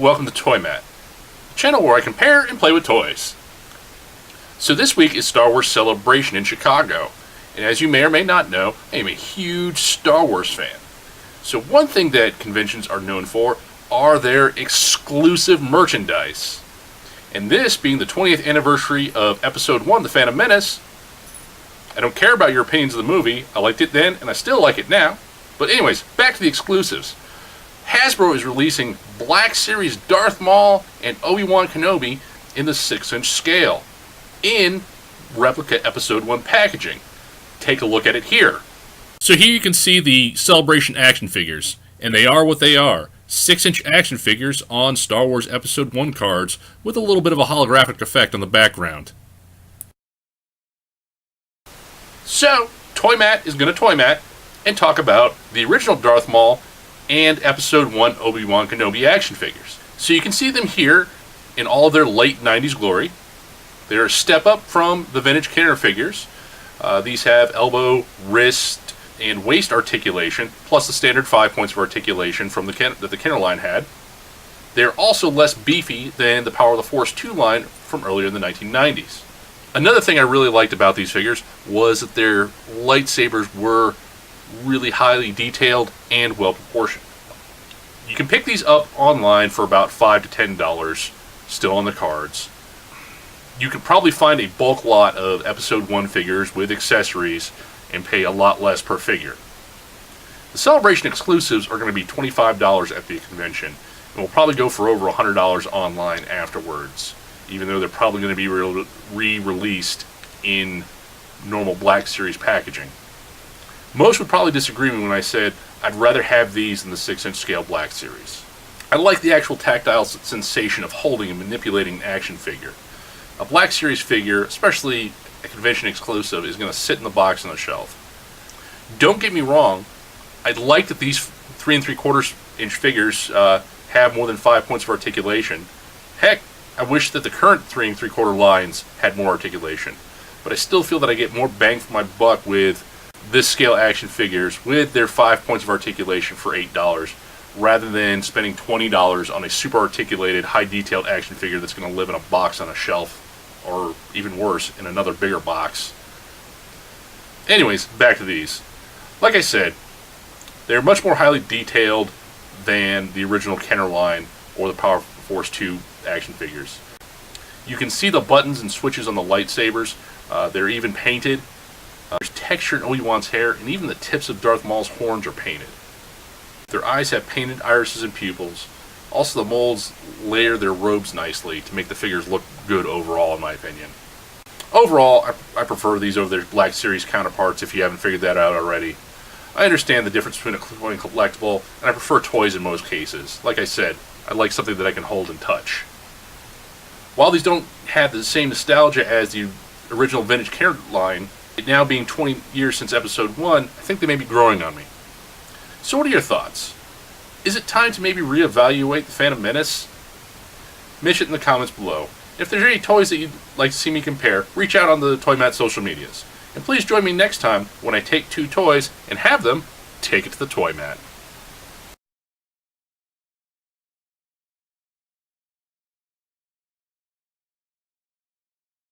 welcome to ToyMatt, the channel where I compare and play with toys. So this week is Star Wars Celebration in Chicago, and as you may or may not know, I am a huge Star Wars fan. So one thing that conventions are known for are their exclusive merchandise. And this being the 20th anniversary of Episode 1, The Phantom Menace, I don't care about your opinions of the movie. I liked it then, and I still like it now. But anyways, back to the exclusives. Hasbro is releasing Black Series Darth Maul and Obi-Wan Kenobi in the 6-inch scale in replica Episode 1 packaging. Take a look at it here. So here you can see the Celebration action figures, and they are what they are. 6-inch action figures on Star Wars Episode 1 cards with a little bit of a holographic effect on the background. So, ToyMatt is going to ToyMatt and talk about the original Darth Maul and Episode 1 Obi-Wan Kenobi action figures. So you can see them here in all of their late 90s glory. They're a step up from the vintage Kenner figures. These have elbow, wrist, and waist articulation, plus the standard 5 points of articulation from that the Kenner line had. They're also less beefy than the Power of the Force 2 line from earlier in the 1990s. Another thing I really liked about these figures was that their lightsabers were really highly detailed and well proportioned. You can pick these up online for about $5 to $10, still on the cards. You could probably find a bulk lot of Episode 1 figures with accessories and pay a lot less per figure. The Celebration exclusives are going to be $25 at the convention, and will probably go for over $100 online afterwards, even though they're probably going to be re-released in normal Black Series packaging. Most would probably disagree with me when I said I'd rather have these than the 6-inch scale Black Series. I like the actual tactile sensation of holding and manipulating an action figure. A Black Series figure, especially a convention exclusive, is going to sit in the box on the shelf. Don't get me wrong, I like that these 3 3/4 inch figures have more than 5 points of articulation. Heck, I wish that the current 3 3/4 lines had more articulation. But I still feel that I get more bang for my buck with this scale action figures with their 5 points of articulation for $8, rather than spending $20 on a super articulated, high detailed action figure that's going to live in a box on a shelf, or even worse, in another bigger box. Anyways, back to these. Like I said, they're much more highly detailed than the original Kenner line or the Power Force 2 action figures. You can see the buttons and switches on the lightsabers. They're even painted. There's texture in Obi-Wan's hair, and even the tips of Darth Maul's horns are painted. Their eyes have painted irises and pupils. Also, the molds layer their robes nicely to make the figures look good overall, in my opinion. Overall, I prefer these over their Black Series counterparts if you haven't figured that out already. I understand the difference between a toy and collectible, and I prefer toys in most cases. Like I said, I like something that I can hold and touch. While these don't have the same nostalgia as the original vintage Kenner line, it now being 20 years since Episode 1, I think they may be growing on me. So what are your thoughts? Is it time to maybe reevaluate the Phantom Menace? Mention it in the comments below. If there's any toys that you'd like to see me compare, reach out on the ToyMatt social medias. And please join me next time when I take 2 toys and have them take it to the ToyMatt.